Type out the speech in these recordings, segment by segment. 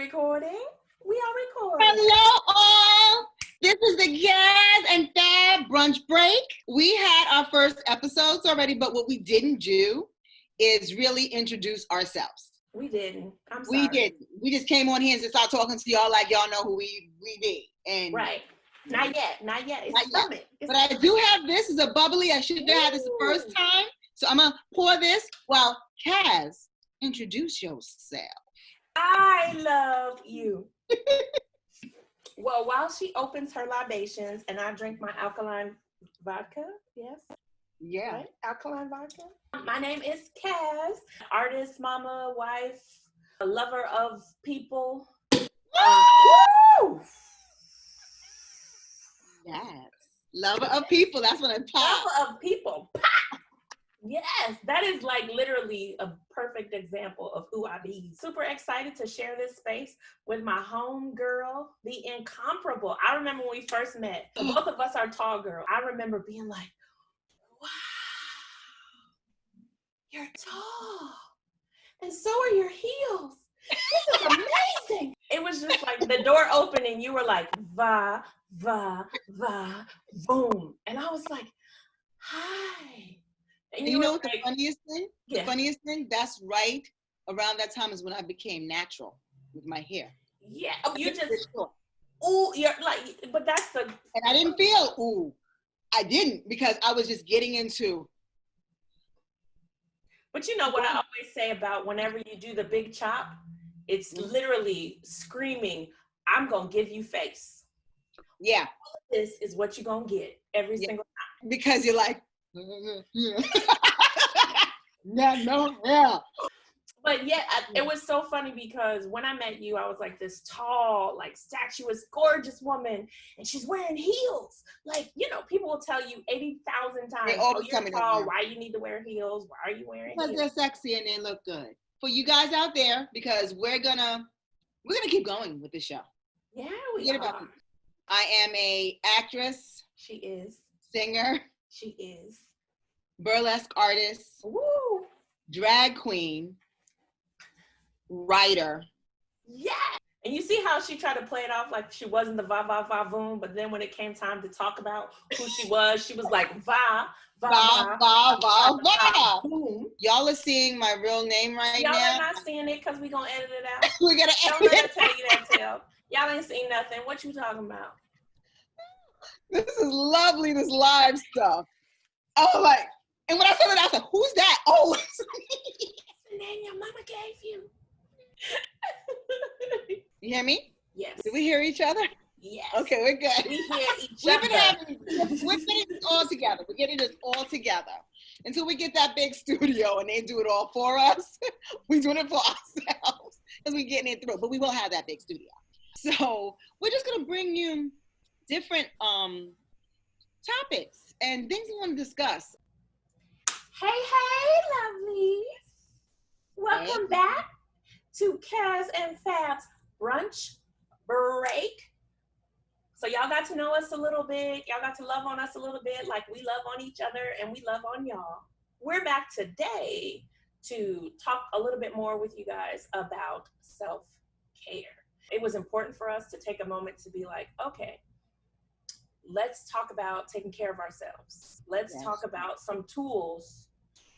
recording? We are recording. Hello all. This is the Caz and Fab brunch break. We had our first episodes already, but what we didn't do is really introduce ourselves. We didn't. I'm sorry. We didn't. We just came on here and just started talking to y'all like y'all know who we be. And right. Not yet. Not yet. It's not coming. But I do have this as a bubbly. I should have had this the first time. So I'm going to pour this while Caz, introduce yourself. I love you. Well, while she opens her libations and I drink my alkaline vodka, yes? Yeah. Right? Alkaline vodka. My name is Caz, artist, mama, wife, a lover of people. Woo! Yes. Lover of people. That's what I'm talking about. Lover of people. Yes, that is like literally a perfect example of who I be. Super excited to share this space with my home girl, the incomparable. I remember when we first met. Both of us are tall girls. I remember being like, wow, you're tall. And so are your heels. This is amazing. It was just like the door opening. You were like, va, va, va, boom. And I was like, hi. And you know what the funniest thing? Yeah. The funniest thing, that's right around that time is when I became natural with my hair. Yeah. You just, ooh, you're like, but that's the. And I didn't feel, ooh. I didn't because I was just getting into. But you know what I always say about whenever you do the big chop, it's literally screaming, I'm going to give you face. Yeah. This is what you're going to get every single time. Because you're like, yeah. But yeah, it was so funny because when I met you, I was like this tall, like statuesque, gorgeous woman, and she's wearing heels. Like, you know, people will tell you 80,000 times, oh, you're tall, why you need to wear heels? Why are you wearing heels? Because they're sexy and they look good. For you guys out there, because we're gonna keep going with this show. Yeah, we are. I am a actress. She is. Singer. She is. Burlesque artist. Woo! Drag queen. Writer. Yeah. And you see how she tried to play it off like she wasn't the va va va voom, but then when it came time to talk about who she was like va va va va va va. Y'all are seeing my real name right now. Y'all are not seeing it because we're gonna edit it out. We're gonna edit it. Don't let her tell you that tale. Y'all ain't seen nothing. What you talking about? This is lovely, this live stuff. I was like, and when I saw that, I was like, who's that? Oh, it's the name your mama gave you. You hear me? Yes. Did we hear each other? Yes. Okay, we're good. We hear each other. We're getting this all together. We're getting this all together. Until we get that big studio and they do it all for us, we're doing it for ourselves because we're getting it through. But we will have that big studio. So we're just going to bring you different topics and things we want to discuss. Hey, lovelies. Welcome back to Caz and Fab's brunch break. So y'all got to know us a little bit. Y'all got to love on us a little bit like we love on each other and we love on y'all. We're back today to talk a little bit more with you guys about self-care. It was important for us to take a moment to be like, okay, let's talk about taking care of ourselves. Let's talk about some tools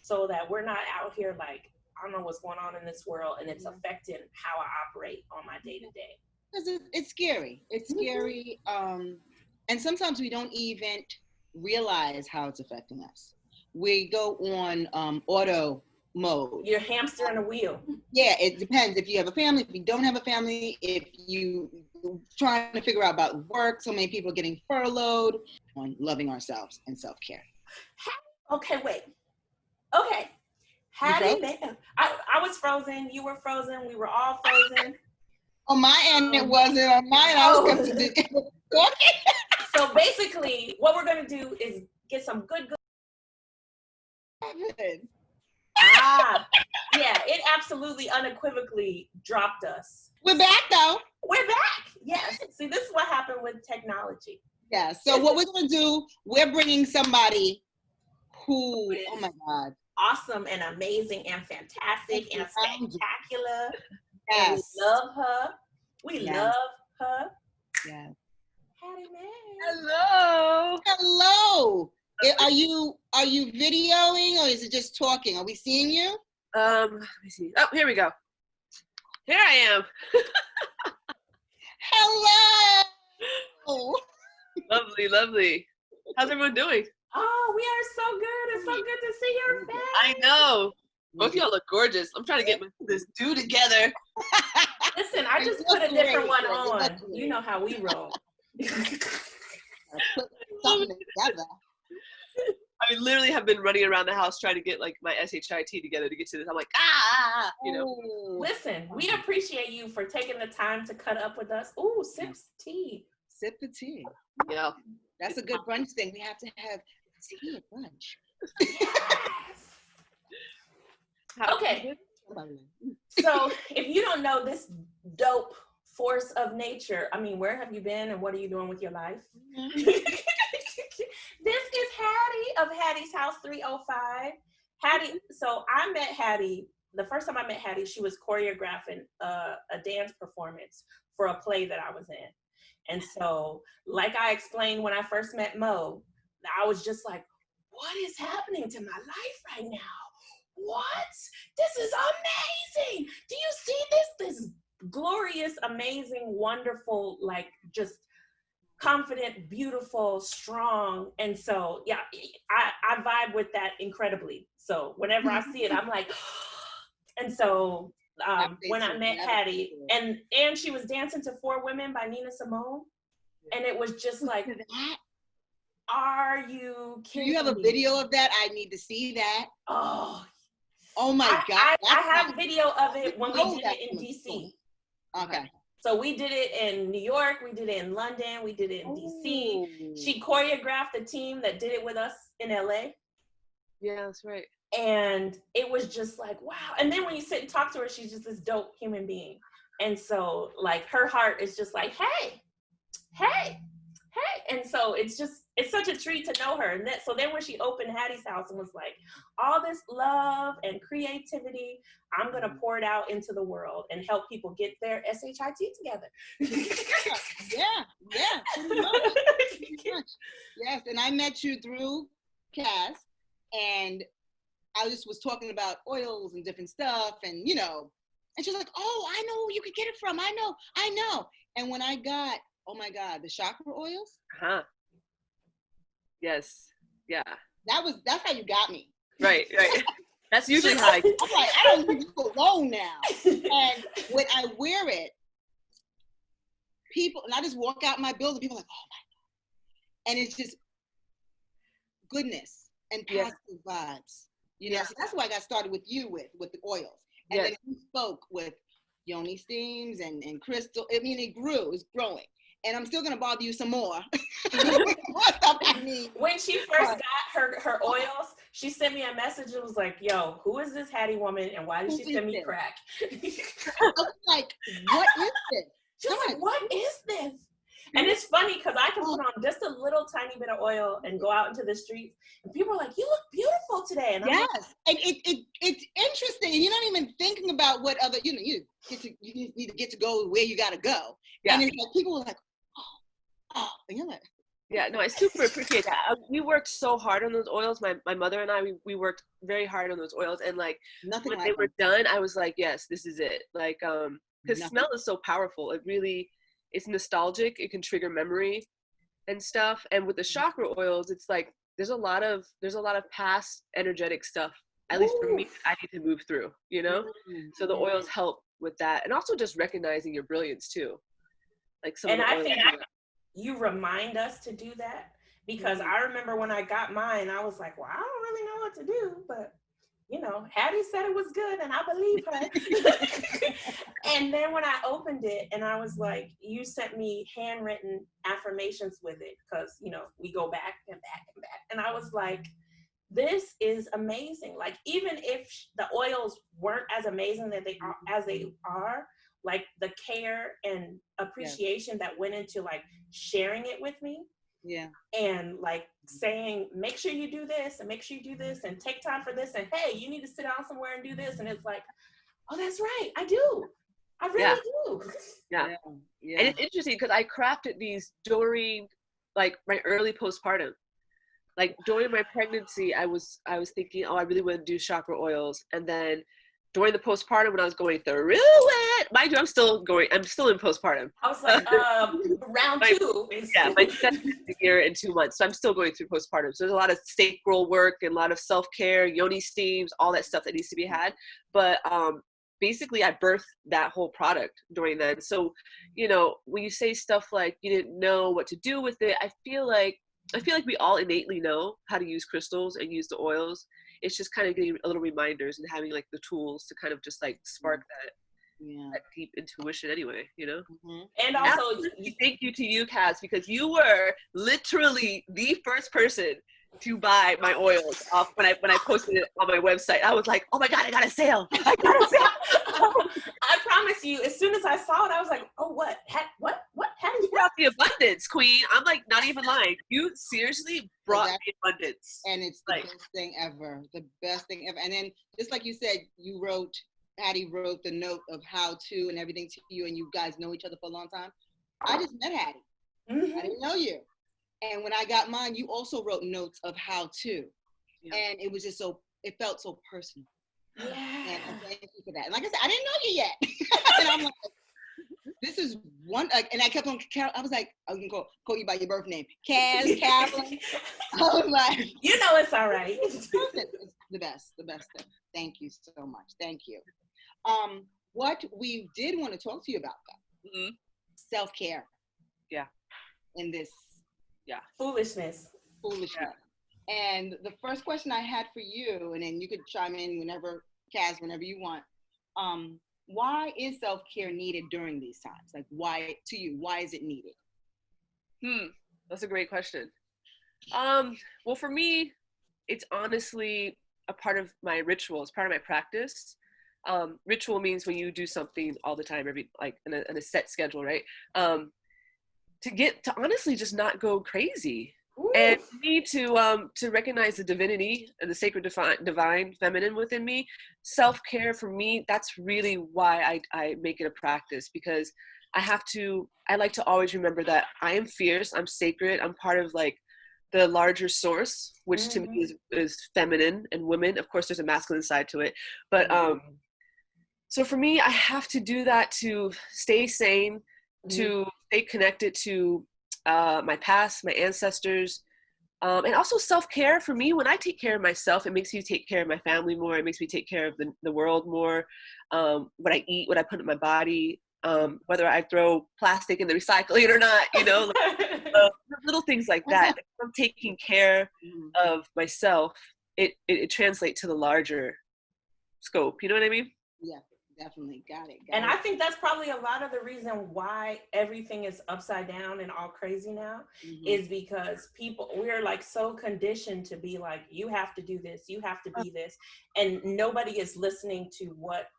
so that we're not out here like, I don't know what's going on in this world and it's affecting how I operate on my day-to-day. Because it's scary. It's scary. And sometimes we don't even realize how it's affecting us. We go on auto mode. You're hamster in a wheel. Yeah, it depends if you have a family, if you don't have a family, if you trying to figure out about work, so many people are getting furloughed on loving ourselves and self-care. Okay, wait. Okay. I was frozen. You were frozen. We were all frozen. On my end, it wasn't. On mine, I was going to do. So basically, what we're going to do is get some good. Yeah, it absolutely unequivocally dropped us. We're back, though. We're back. Yes. See, this is what happened with technology. Yeah. So what we're going to do, we're bringing somebody who, oh my God. Awesome and amazing and fantastic and spectacular. Yes. And we love her. We Yes. love her. Yeah. Hattie Mae. Hello. Hello. Are you videoing or is it just talking? Are we seeing you? Let me see. Oh, here we go. Here I am. Hello. Lovely, lovely. How's everyone doing? Oh, we are so good. It's so good to see your face. I know. Both y'all look gorgeous. I'm trying to get this two together. Listen, I just You put a look different great, one girl. You look on. great. You know how we roll. Put something together. I literally have been running around the house trying to get like my SHIT together to get to this. I'm like, you know. Ooh. Listen, we appreciate you for taking the time to cut up with us. Ooh, sips tea. Sip the tea. Yeah. That's a good brunch thing. We have to have tea at brunch. Yes. Okay. So if you don't know this dope force of nature, I mean, where have you been and what are you doing with your life? This is Hattie of Hattie's House 305. Hattie, so I met Hattie, the first time I met Hattie, she was choreographing a dance performance for a play that I was in. And so, like I explained when I first met Mo, I was just like, what is happening to my life right now? What? This is amazing. Do you see this? This glorious, amazing, wonderful, like just confident, beautiful, strong. And so, yeah, I vibe with that incredibly. So whenever I see it, I'm like, and so when I met Hattie, and she was dancing to Four Women by Nina Simone, and it was just like, are you kidding me? Do you have a video of that? I need to see that. Oh my God. I have video of it when we did it in DC. Okay. So we did it in New York, we did it in London, we did it in DC. She choreographed a team that did it with us in LA. Yeah, that's right. And it was just like, wow. And then when you sit and talk to her, she's just this dope human being. And so like her heart is just like, hey. And so it's such a treat to know her. And so then when she opened Hattie's House and was like, all this love and creativity, I'm going to pour it out into the world and help people get their SHIT together. Yeah, pretty much. Yes, and I met you through Caz, and I just was talking about oils and different stuff, and you know, and she's like, oh, I know who you could get it from. I know. And when I got, oh my God, the chakra oils. Yes. Yeah. That's how you got me. Right. That's usually how I'm like, I don't leave you alone now. And when I wear it, people, and I just walk out my building, people are like, oh my God. And it's just goodness and positive vibes. You know, so that's why I got started with you with the oils. And then you spoke with Yoni Steams and Crystal. I mean, it's growing. And I'm still gonna bother you some more. More stuff I need. When she first got her oils, she sent me a message and was like, yo, who is this Hattie woman and why did she send me crack? I was like, what is this? She was like, what is this? And it's funny because I can put on just a little tiny bit of oil and go out into the streets and people are like, you look beautiful today. And I'm like, and it's interesting, and you're not even thinking about what other, you need to get to go where you gotta go. Yeah. And it's like people were like, oh, and you're like, yeah, no, I super appreciate that. We worked so hard on those oils. My mother and I, we worked very hard on those oils, and like when they were done, I was like, yes, this is it. Like, because smell is so powerful. It's nostalgic. It can trigger memory and stuff. And with the chakra oils, it's like there's a lot of past energetic stuff. At least for me, I need to move through. You know, so the oils help with that, and also just recognizing your brilliance too. Like some. And I think you remind us to do that because I remember when I got mine, I was like, well, I don't really know what to do, but you know, Hattie said it was good and I believe her. And then when I opened it and I was like, you sent me handwritten affirmations with it because, you know, we go back and back and back. And I was like, this is amazing. Like, even if the oils weren't as amazing as they are, like the care and appreciation that went into like sharing it with me. Yeah. And like saying, make sure you do this and make sure you do this and take time for this. And hey, you need to sit down somewhere and do this. And it's like, oh, that's right. I do. I really do. Yeah. And it's interesting because I crafted these during like my early postpartum. Like during my pregnancy, I was thinking, oh, I really want to do chakra oils. And then during the postpartum, when I was going through it, mind you, I'm still in postpartum. I was like, round two. My second year and 2 months. So I'm still going through postpartum. So there's a lot of sacral work and a lot of self-care, yoni steams, all that stuff that needs to be had. But basically I birthed that whole product during then. So, you know, when you say stuff like you didn't know what to do with it, I feel like we all innately know how to use crystals and use the oils. It's just kind of getting a little reminders and having like the tools to kind of just like spark that deep intuition anyway, you know? And also, thank you to you, Caz, because you were literally the first person to buy my oils off when I posted it on my website. I was like, oh my God, I got a sale. I promise you, as soon as I saw it, I was like, oh, what? What? How did you brought the abundance, queen? I'm like, not even lying. You seriously brought the abundance. And it's the best thing ever. The best thing ever. And then, just like you said, Hattie wrote the note of how to and everything to you, and you guys know each other for a long time. I just met Hattie. I didn't know you. And when I got mine, you also wrote notes of how to. Yeah. And it was just it felt so personal. Yeah. And thank you for that. And like I said, I didn't know you yet. And I'm like, this is one, and I kept on, I was like, I can call you by your birth name. Caz, Carolyn. I was like, you know it's all right. It's the best thing. Thank you so much. Thank you. What we did want to talk to you about though, self-care. Yeah. In this. Yeah. Foolishness. Yeah. And the first question I had for you, and then you could chime in whenever, Caz, whenever you want. Why is self-care needed during these times? Like, why, to you, why is it needed? That's a great question. Well, for me, it's honestly a part of my ritual. It's part of my practice. Ritual means when you do something all the time, in a set schedule, right? To honestly just not go crazy. Ooh. And for me to recognize the divinity and the sacred divine feminine within me, self-care for me, that's really why I make it a practice, because I like to always remember that I am fierce, I'm sacred, I'm part of like the larger source, which to me is feminine and women. Of course, there's a masculine side to it. But so for me, I have to do that to stay sane, to stay connected to my past, my ancestors, and also self-care. For me, when I take care of myself, it makes me take care of my family more. It makes me take care of the world more. What I eat, what I put in my body, whether I throw plastic in the recycling or not, you know, little things like that. If I'm taking care of myself, it translates to the larger scope. You know what I mean? Yeah. Definitely. Got it. And I think that's probably a lot of the reason why everything is upside down and all crazy now is because we're like so conditioned to be like, you have to do this, you have to be this. And nobody is listening to what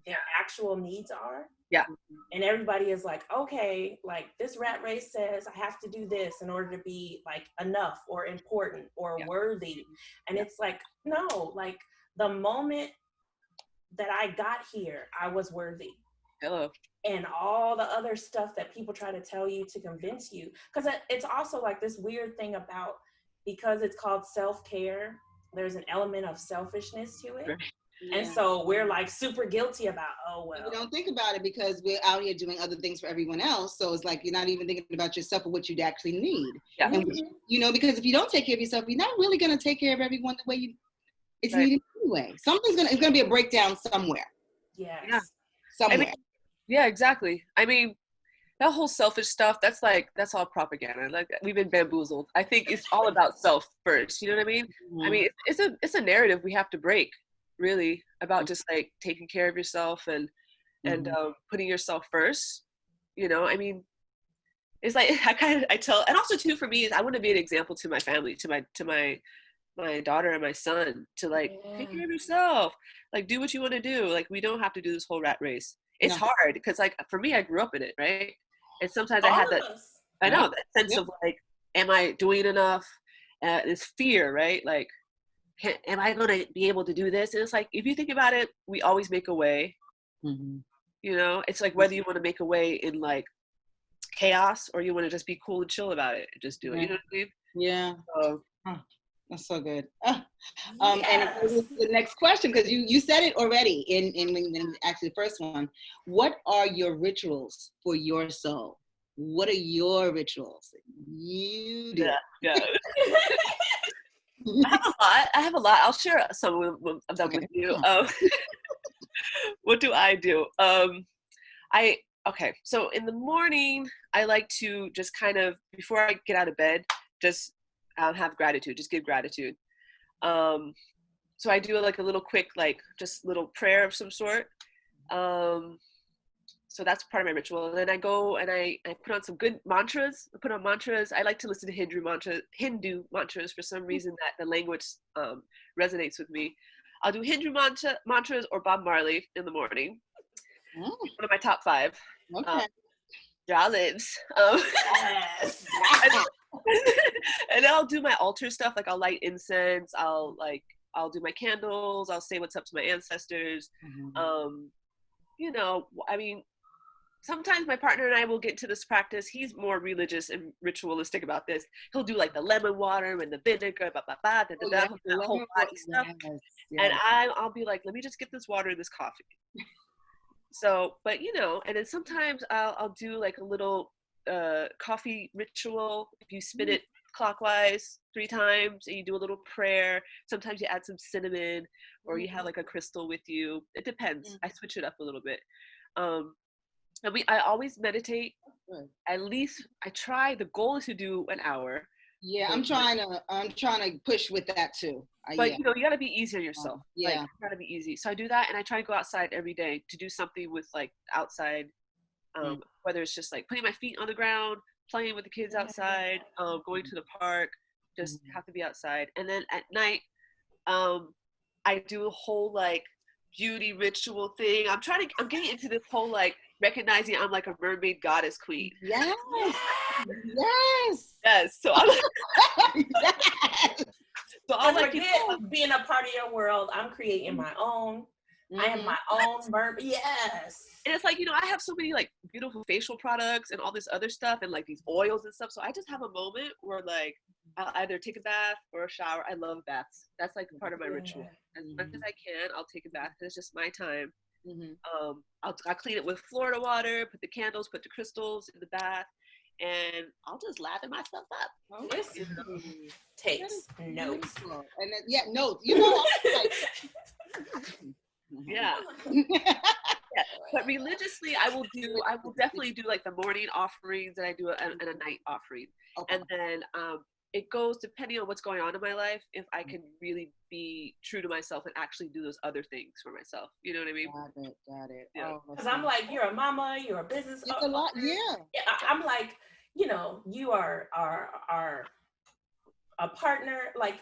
their actual needs are. Yeah. And everybody is like, okay, like this rat race says I have to do this in order to be like enough or important or worthy. And it's like, no, like the moment that I got here, I was worthy. Hello. And all the other stuff that people try to tell you to convince you. Because it's also like this weird thing about, because it's called self-care, there's an element of selfishness to it. Yeah. And so we're like super guilty about, oh, well. We don't think about it because we're out here doing other things for everyone else. So it's like, you're not even thinking about yourself or what you actually need. Yeah. And, you know, because if you don't take care of yourself, you're not really going to take care of everyone the way it's needed anyway. It's gonna be a breakdown somewhere. Yes. Yeah. Somewhere. I mean, yeah, exactly. I mean, that whole selfish stuff, that's all propaganda. Like, we've been bamboozled. I think it's all about self first. You know what I mean? I mean, it's a narrative we have to break, really, about just like taking care of yourself and putting yourself first. You know, I mean, it's like I tell, and also too for me is I want to be an example to my family, to my daughter and my son, to like take care of yourself, like do what you want to do. Like, we don't have to do this whole rat race. It's hard because like for me, I grew up in it, right? And sometimes I had that, I know that sense of like, am I doing enough? This fear, right? Like, am I going to be able to do this? And it's like, if you think about it, we always make a way. You know, it's like whether you want to make a way in like chaos or you want to just be cool and chill about it. Just do it. You know what I mean? Yeah. So, that's so good. Yes. And it goes to the next question, because you said it already in actually the first one. What are your rituals for your soul? What are your rituals? You do. Yeah. I have a lot. I'll share some of them with you. What do I do? Okay. So in the morning, I like to just kind of, before I get out of bed, just have gratitude, just give gratitude. So I do like a little quick, like just little prayer of some sort. So that's part of my ritual. And then I go and I put on some good mantras. I put on mantras. I like to listen to Hindu mantras for some reason, that the language resonates with me. I'll do Hindu mantras or Bob Marley in the morning. One of my top 5. Okay. Lives. Yes. And then I'll do my altar stuff. Like I'll light incense. I'll do my candles. I'll say what's up to my ancestors. You know, I mean, sometimes my partner and I will get into this practice. He's more religious and ritualistic about this. He'll do like the lemon water and the vinegar, He'll do that whole body stuff. Yes. And I'll be like, let me just get this water and this coffee. So, but you know, and then sometimes I'll do like a little coffee ritual. If you spin it clockwise 3 times and you do a little prayer, sometimes you add some cinnamon or you have like a crystal with you. It depends. I switch it up a little bit. And I always meditate. At least I try. The goal is to do an hour. Yeah, I'm trying to push with that too. But you know, you got to be easy on yourself. Yeah, like, you got to be easy. So I do that, and I try to go outside every day to do something with like outside. Whether it's just like putting my feet on the ground, playing with the kids outside, going to the park. Just have to be outside. And then at night, I do a whole like beauty ritual thing. I'm getting into this whole like recognizing I'm like a mermaid goddess queen. Yes. So I'm yes. So I'm like, being a part of your world, I'm creating my own. I am my own mermaid. Yes. And it's like, you know, I have so many like beautiful facial products and all this other stuff and like these oils and stuff. So I just have a moment where like I'll either take a bath or a shower. I love baths. That's like part of my ritual. As much as I can, I'll take a bath. It's just my time. I'll clean it with Florida water, put the candles, put the crystals in the bath, and I'll just lather myself up. This takes notes. And then, notes. You know, yeah. But religiously, I will definitely do like the morning offerings, and I do and a night offering. And then it goes depending on what's going on in my life, if I can really be true to myself and actually do those other things for myself. You know what I mean? Got it. Because I'm like, you're a mama, you're a business. It's a lot, yeah. I'm like, you know, you are a partner, like,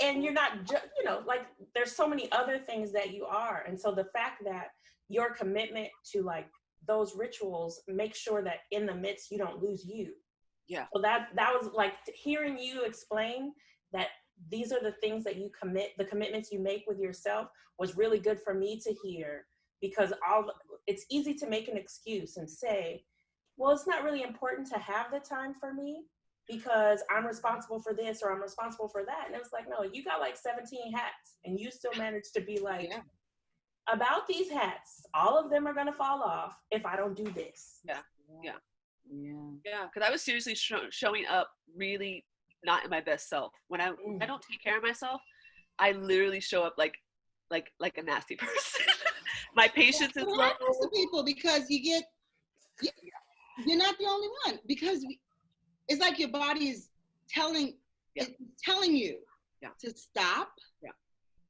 and you're not just, you know, like, there's so many other things that you are. And so the fact that your commitment to like those rituals make sure that in the midst you don't lose you. Yeah. So that was like hearing you explain that these are the things that you the commitments you make with yourself was really good for me to hear, because it's easy to make an excuse and say, well, it's not really important to have the time for me because I'm responsible for this or I'm responsible for that. And it was like, no, you got like 17 hats and you still managed to be like, about these hats, all of them are going to fall off if I don't do this. Because I was seriously showing up really not in my best self. When I don't take care of myself, I literally show up like a nasty person. My patience is low. To people, because you're not the only one, because it's like your body is telling you to stop,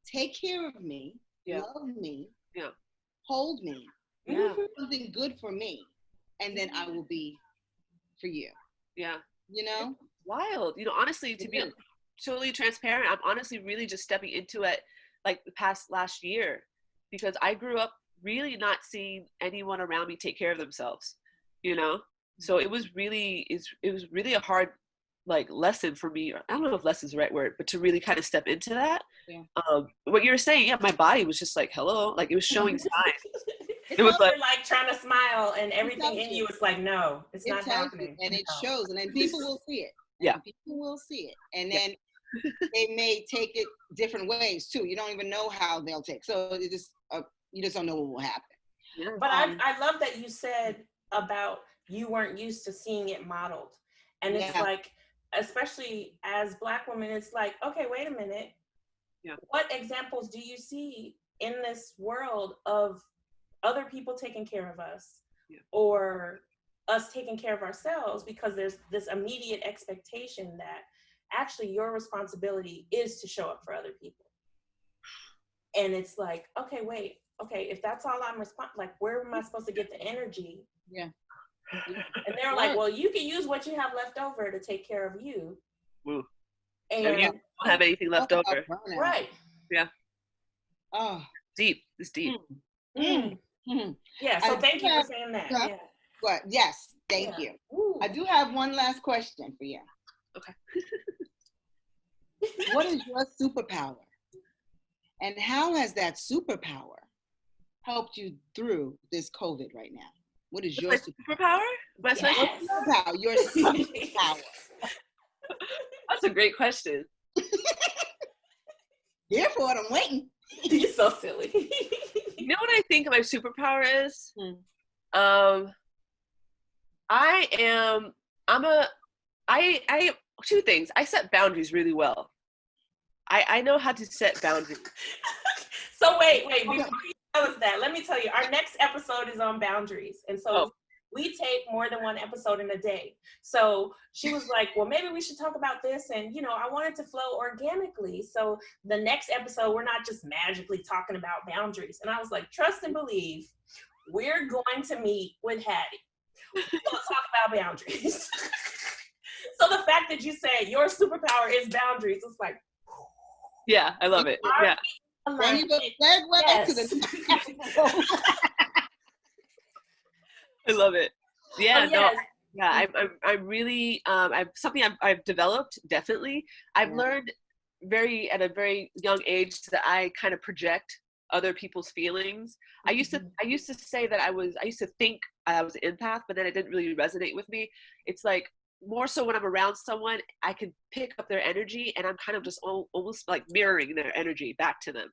take care of me, love me, hold me, do something good for me, and then I will be for you. Yeah. You know? Wild. You know, honestly, to be totally transparent, I'm honestly really just stepping into it like the last year, because I grew up really not seeing anyone around me take care of themselves, you know? So it was really a hard like lesson for me. I don't know if lesson is the right word, but to really kind of step into that. What you were saying, my body was just like, hello, like it was showing signs. It was like trying to smile, and everything in you is like, no, it's not happening. And it shows, and then people will see it. Yeah. People will see it. And then they may take it different ways too. You don't even know how they'll take. So it just you just don't know what will happen. Yeah. But I love that you said about you weren't used to seeing it modeled. And it's like, especially as Black women, it's like, okay, wait a minute. Yeah. What examples do you see in this world of other people taking care of us or us taking care of ourselves? Because there's this immediate expectation that actually your responsibility is to show up for other people. And it's like, okay, wait, okay, if that's all I'm like, where am I supposed to get the energy? Yeah. And they're like, well, you can use what you have left over to take care of you. Woo. And you don't have anything left over. Right. Yeah. Oh. Deep. It's deep. Yeah, so thank you for saying that. Yeah. But yes, thank you. Ooh. I do have one last question for you. Okay. What is your superpower? And how has that superpower helped you through this COVID right now? What is your superpower? Superpower. Your superpower. That's a great question. Here for it, I'm waiting. You're so silly. You know what I think my superpower is? Two things. I set boundaries really well. I know how to set boundaries. So wait, before you tell us that, let me tell you, our next episode is on boundaries. And so we tape more than one episode in a day. So she was like, well, maybe we should talk about this. And, I wanted to flow organically. So the next episode, we're not just magically talking about boundaries. And I was like, trust and believe, we're going to meet with Hattie. We're going to talk about boundaries. So the fact that you said your superpower is boundaries, it's like, yeah, I love it. Yeah. Then you go segue to the I love it. Yeah, yes. I'm really something I've developed, definitely. I've learned at a very young age that I kind of project other people's feelings. I used to say that I used to think I was an empath, but then it didn't really resonate with me. It's like more so when I'm around someone, I can pick up their energy, and I'm kind of just almost like mirroring their energy back to them.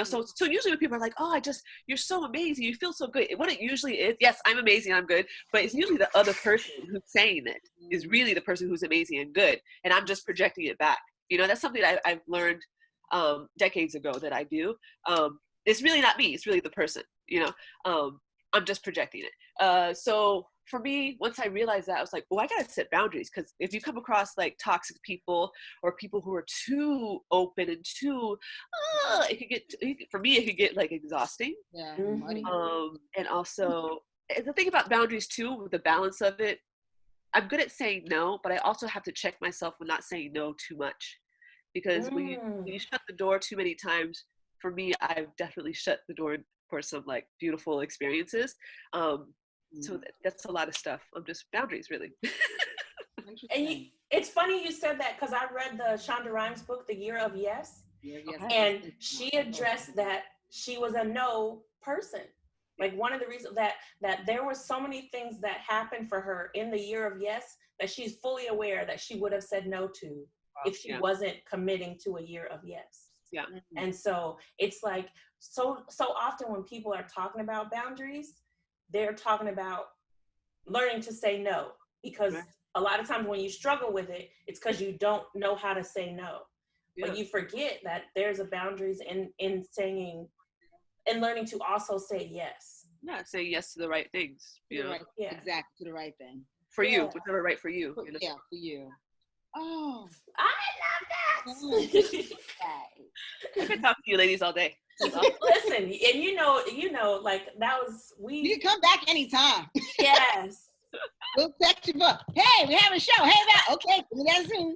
So usually when people are like, oh, you're so amazing, you feel so good. What it usually is, yes, I'm amazing, I'm good, but it's usually the other person who's saying it is really the person who's amazing and good, and I'm just projecting it back. That's something I've learned decades ago that I do. It's really not me, it's really the person, I'm just projecting it. So for me, once I realized that, I was like, I gotta set boundaries, because if you come across like toxic people or people who are too open and too, for me, it could get like exhausting. Yeah. And also, the thing about boundaries too, with the balance of it, I'm good at saying no, but I also have to check myself when not saying no too much, because when you shut the door too many times, for me, I've definitely shut the door for some like beautiful experiences. So that's a lot of stuff. I'm just boundaries, really. And it's funny you said that, because I read the Shonda Rhimes book, The Year of Yes. And she addressed that she was a no person. Like one of the reasons that there were so many things that happened for her in the Year of Yes that she's fully aware that she would have said no to if she wasn't committing to a year of yes. Yeah. And so it's like, so often when people are talking about boundaries, they're talking about learning to say no, because a lot of times when you struggle with it, it's because you don't know how to say no. But you forget that there's a boundaries in saying and learning to also say yes. Yeah, say yes to the right things. Exactly, to the right thing. For you, whatever right for you. Yeah, for you. Oh, I love that. I could talk to you ladies all day. Listen, and you know, like that was You can come back anytime. Yes. We'll text you up. Hey, we have a show. Hey, okay, we got Zoom.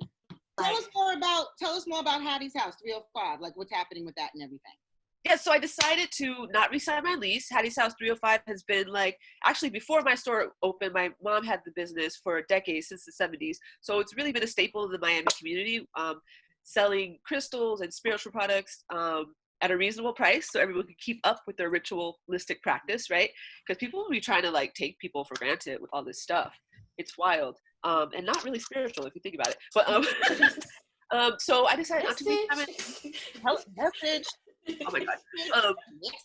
Tell us more about Hattie's House 305. Like what's happening with that and everything. Yeah, so I decided to not re-sign my lease. Hattie's House 305 has been actually before my store opened, my mom had the business for decades, since the 70s. So it's really been a staple in the Miami community, selling crystals and spiritual products. at a reasonable price so everyone can keep up with their ritualistic practice, right? Because people will be trying to like take people for granted with all this stuff. It's wild. And not really spiritual if you think about it. But so I decided not to waste time message. Oh my god.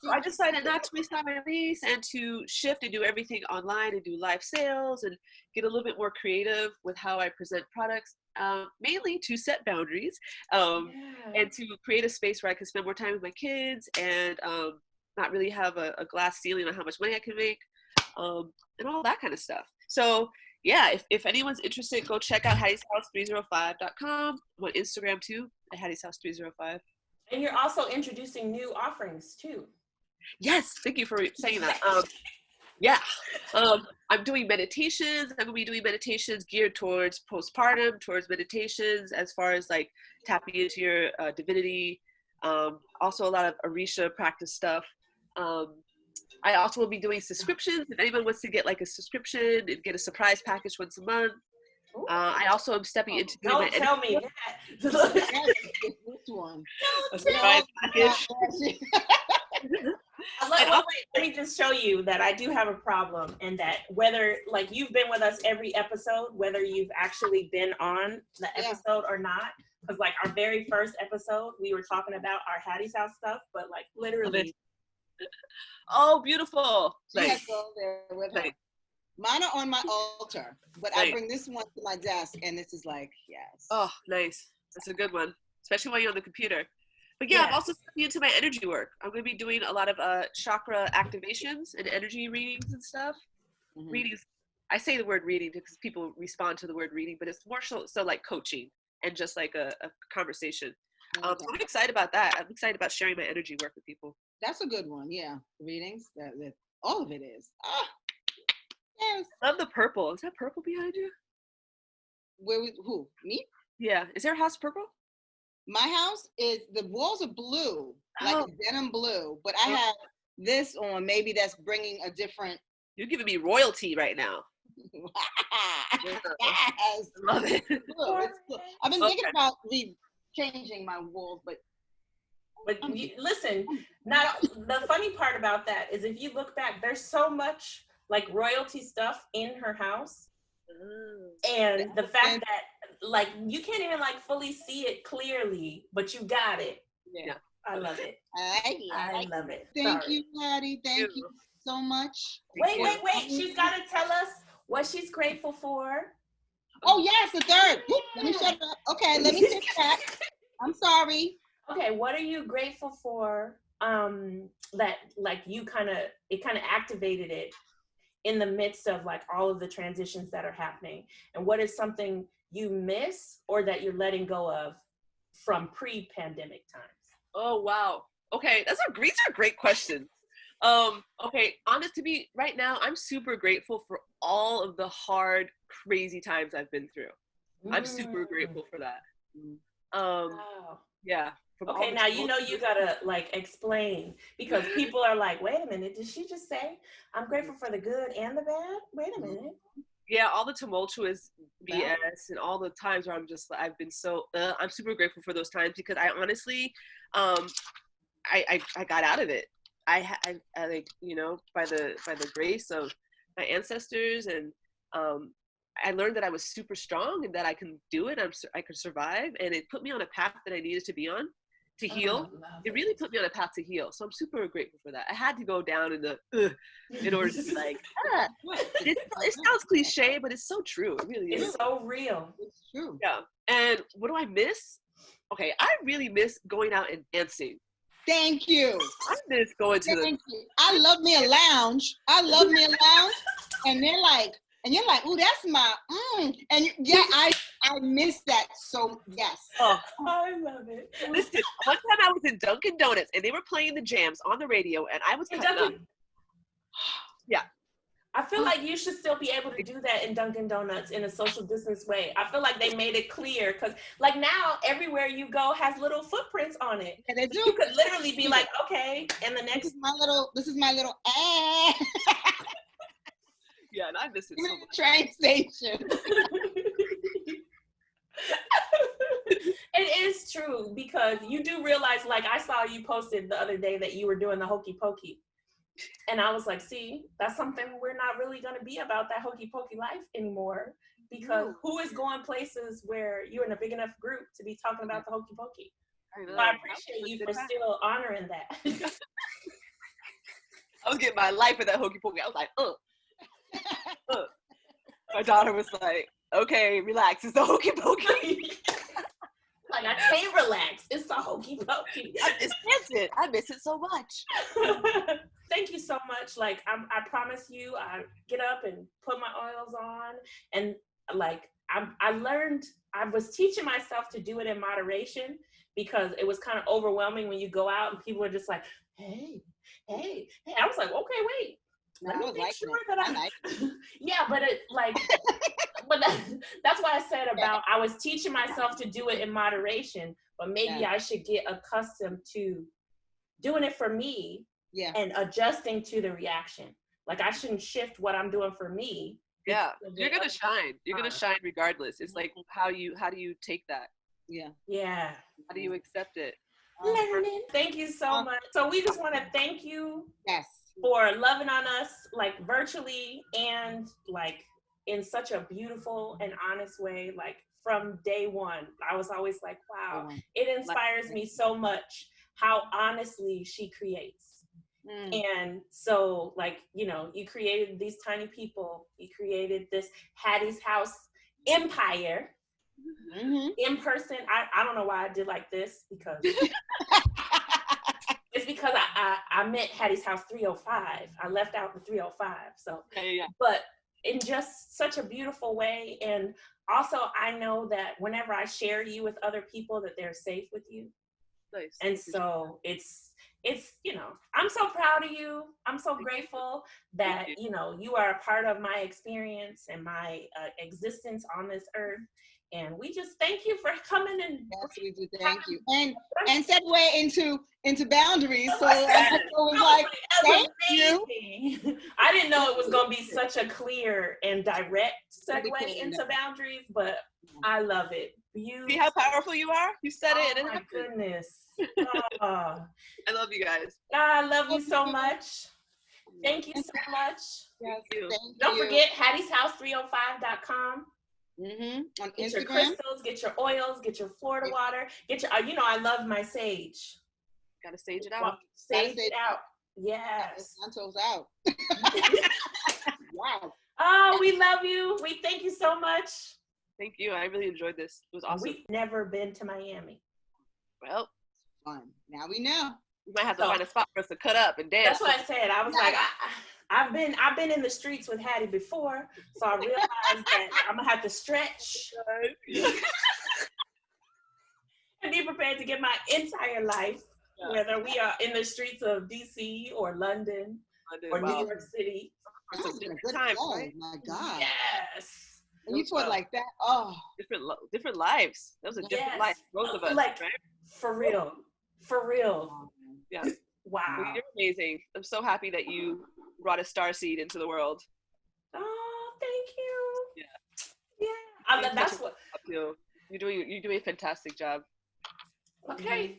So I decided not to waste time on lease and to shift and do everything online and do live sales and get a little bit more creative with how I present products, mainly to set boundaries and to create a space where I can spend more time with my kids and not really have a glass ceiling on how much money I can make and all that kind of stuff. So yeah, if anyone's interested, go check out HATTIE'Shouse305.com. I'm on Instagram too, at HATTIE'Shouse305. And you're also introducing new offerings too. Yes, thank you for saying that. Yeah, I'm doing meditations. I'm gonna be doing meditations geared towards postpartum, towards meditations as far as like tapping into your divinity. Also a lot of Orisha practice stuff. I also will be doing subscriptions. If anyone wants to get like a subscription and get a surprise package once a month. I also am stepping into doing Don't tell me that. This one. A surprise package. Let me just show you that I do have a problem, and that whether like you've been with us every episode, whether you've actually been on the episode or not, because like our very first episode, we were talking about our Hattie's house stuff, but like literally. Oh, beautiful. Nice. Go there with her. Mine are on my altar, but I bring this one to my desk, and this is like, yes. Oh, nice. That's a good one, especially while you're on the computer. But yeah, I'm also stepping into my energy work. I'm going to be doing a lot of chakra activations and energy readings and stuff. Mm-hmm. Readings. I say the word reading because people respond to the word reading, but it's more so like coaching and just like a conversation. So I'm excited about that. I'm excited about sharing my energy work with people. That's a good one. Yeah. Readings. That all of it is. Ah. Yes. I love the purple. Is that purple behind you? Who? Me? Yeah. Is there a house purple? My house is, the walls are blue, like denim blue, but I have this on. Maybe that's bringing a different. You're giving me royalty right now. Yes. I love it. It's cool. I've been thinking about changing my walls, but listen, not the funny part about that is if you look back, there's so much like royalty stuff in her house, and the fact that like you can't even like fully see it clearly, but you got it. Yeah, I love it. I love it. Thank you, Hattie. Thank you so much. Wait. She's got to tell us what she's grateful for. Oh yes, the third. Let me shut up. Okay, let me take that. I'm sorry. Okay, what are you grateful for? That like it kind of activated it in the midst of like all of the transitions that are happening, and what is something you miss or that you're letting go of from pre-pandemic times? Oh wow. Okay, these are great questions. Okay, honest to be right now, I'm super grateful for all of the hard, crazy times I've been through. I'm super grateful for that. Wow. Yeah. Okay, now you know you gotta like explain, because people are like, wait a minute, did she just say I'm grateful for the good and the bad? Wait a minute. Yeah, all the tumultuous BS and all the times where I've been so I'm super grateful for those times, because I honestly I got out of it. I like, you know, by the grace of my ancestors, and I learned that I was super strong and that I can do it. I could survive, and it put me on a path that I needed to be on to heal. It really put me on a path to heal. So I'm super grateful for that. I had to go down in order to be like, it sounds cliche, but it's so true. It really is. It's so real. It's true. Yeah. And what do I miss? Okay, I really miss going out and dancing. Thank you. I miss going to I love me a lounge. And they're like, and you're like, ooh, that's my, and I miss that. So yes. Oh, I love it. Listen, one time I was in Dunkin' Donuts and they were playing the jams on the radio, and I was cutting up. Yeah. I feel like you should still be able to do that in Dunkin' Donuts in a social distance way. I feel like they made it clear, because like now everywhere you go has little footprints on it. Yeah, they do. You could literally be like, okay, and the next. This is my little. Yeah, and I miss it so much. Train station. It is true, because you do realize, like, I saw you posted the other day that you were doing the hokey pokey. And I was like, see, that's something we're not really going to be about, that hokey pokey life anymore, because who is going places where you're in a big enough group to be talking about the hokey pokey? So I appreciate you for still honoring that. I was getting my life in that hokey pokey. I was like, My daughter was like, okay, relax. It's the hokey pokey. Like, I can't relax. It's the hokey pokey. I just miss it. I miss it so much. Thank you so much. Like, I promise you, I get up and put my oils on, and like, I learned, I was teaching myself to do it in moderation, because it was kind of overwhelming when you go out and people are just like, hey. I was like, okay, wait. Let me make sure that I yeah, but it like, but that's why I said about, I was teaching myself to do it in moderation, but maybe I should get accustomed to doing it for me and adjusting to the reaction. Like, I shouldn't shift what I'm doing for me. Yeah, you're gonna shine. You're gonna shine regardless. It's like, how do you take that? Yeah. How do you accept it? Learning. Thank you so much. So we just want to thank you for loving on us, like, virtually, and like in such a beautiful and honest way. Like, from day one, I was always like, wow, it inspires me so much how honestly she creates. And so, like, you know, you created these tiny people, you created this Hattie's House empire. In person. I don't know why I did like this, because it's because I meant Hattie's House 305. I left out the 305. So, but in just such a beautiful way. And also, I know that whenever I share you with other people, that they're safe with you. Nice. And so it's, you know, I'm so proud of you. I'm so grateful that, you know, you are a part of my experience and my existence on this earth. And we just thank you for coming. And yes, we do thank you. And segue into boundaries. So it was like, thank you. I didn't know it was going to be such a clear and direct segue into boundaries, but I love it. You see how powerful you are? You said it. Oh my goodness. I love you guys. I love you so much. Thank you so much. Yes, Don't forget HATTIE'S305.com. On get Instagram. Your crystals, get your oils, get your Florida water, get your, you know, I love my sage. Gotta sage it out. Sage it out. Yes. Santos out. Wow. Oh, we love you. We thank you so much. Thank you. I really enjoyed this. It was awesome. We've never been to Miami. Well, fun. Now we know. We might have to find a spot for us to cut up and dance. That's what I said. I was like, I've been in the streets with Hattie before, so I realized that I'm gonna have to stretch and be prepared to get my entire life, whether we are in the streets of DC or London or New York City. It's a good time, right? My God. Yes. And you put like that. Oh, different lives. That was a different life. Both of us, like, right? For real. Yeah. Wow. Well, you're amazing. I'm so happy that you brought a starseed into the world. Oh, thank you. Yeah. That's what you're doing a fantastic job. Okay.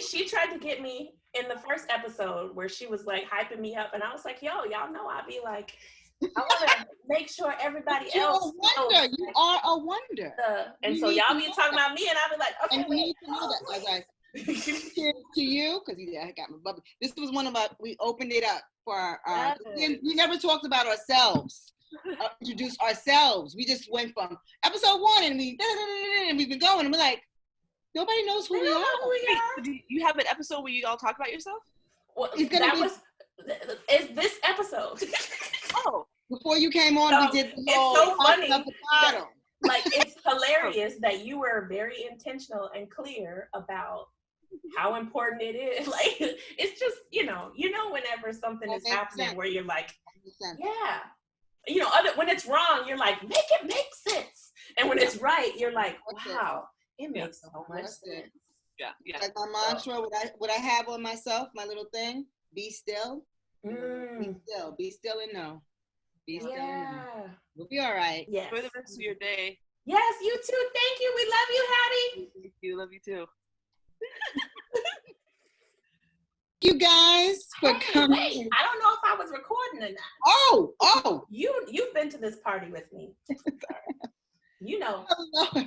She tried to get me in the first episode where she was like hyping me up, and I was like, yo, y'all know I'd be like, I want to make sure everybody else knows. You are a wonder. And so y'all be talking about me, and I'll be like, okay, and you need to know that. Like, to you, because I got my bubble. This was one of our, we opened it up for our, we never talked about ourselves, introduced ourselves. We just went from episode 1 and we've been going, and we're like, nobody knows who we are. Do you have an episode where you all talk about yourself? Well, it's this episode. Oh, before you came on, we did the whole, it's so funny. Like, it's hilarious that you were very intentional and clear about how important it is. Like, it's just, you know, whenever something is happening where you're like, yeah, you know, when it's wrong, you're like, make it make sense. And when it's right, you're like, wow, it makes so much sense. Yeah. Like my mantra, what I have on myself, my little thing, be still. Be still and know. Be still and know. We'll be all right. Yes. Enjoy the rest of your day. Yes, you too. Thank you. We love you, Hattie. Thank you. Love you too. You guys for coming. Wait, I don't know if I was recording or not. Oh. You've been to this party with me. You know. Hello.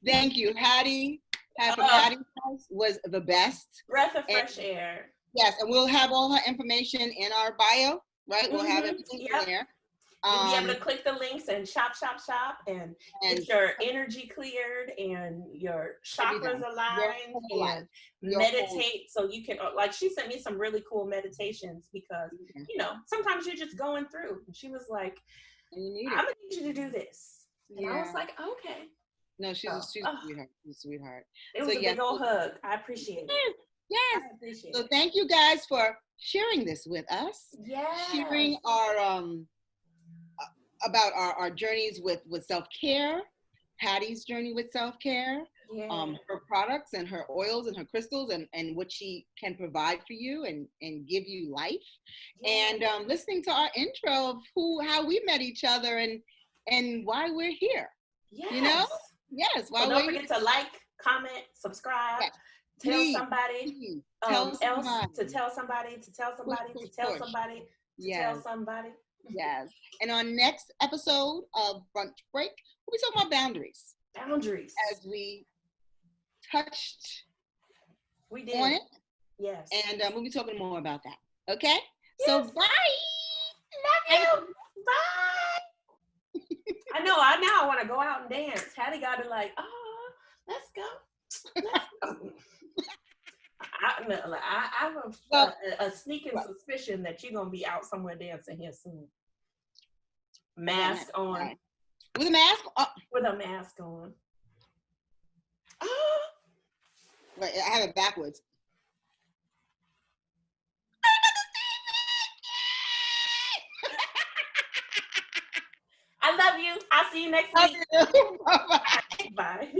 Thank you. Hattie Hattie's house was the best. Breath of fresh air. Yes, and we'll have all her information in our bio, right? We'll have everything in there. You'll be able to click the links and shop, and get your energy cleared and your chakras aligned and meditate. So you can, like, she sent me some really cool meditations because, you know, sometimes you're just going through. And she was like, I'm going to need you to do this. And I was like, okay. No, she's a sweetheart. She's a sweetheart. It was a big old hug. I appreciate it. Yes. So thank you guys for sharing this with us. Yes. Sharing our about our journeys with self-care, Hattie's journey with self-care, her products and her oils and her crystals and what she can provide for you and give you life. And listening to our intro of how we met each other and why we're here. Yes. You know? Yes. So don't forget to like, comment, subscribe. Yes. Tell somebody else to tell somebody to tell somebody to tell somebody to tell somebody. Yes. And on next episode of Brunch Break, we'll be talking about boundaries. Boundaries. As we touched on it. Yes. And we'll be talking more about that. Okay? Yes. So bye. Love you. Bye. I know. Now I want to go out and dance. Hattie got to like, let's go. Let's go. I have a sneaking suspicion that you're going to be out somewhere dancing here soon. Mask on. Right. With a mask? With a mask on. Wait, I have it backwards. I love you. I'll see you next week. Bye-bye. Bye.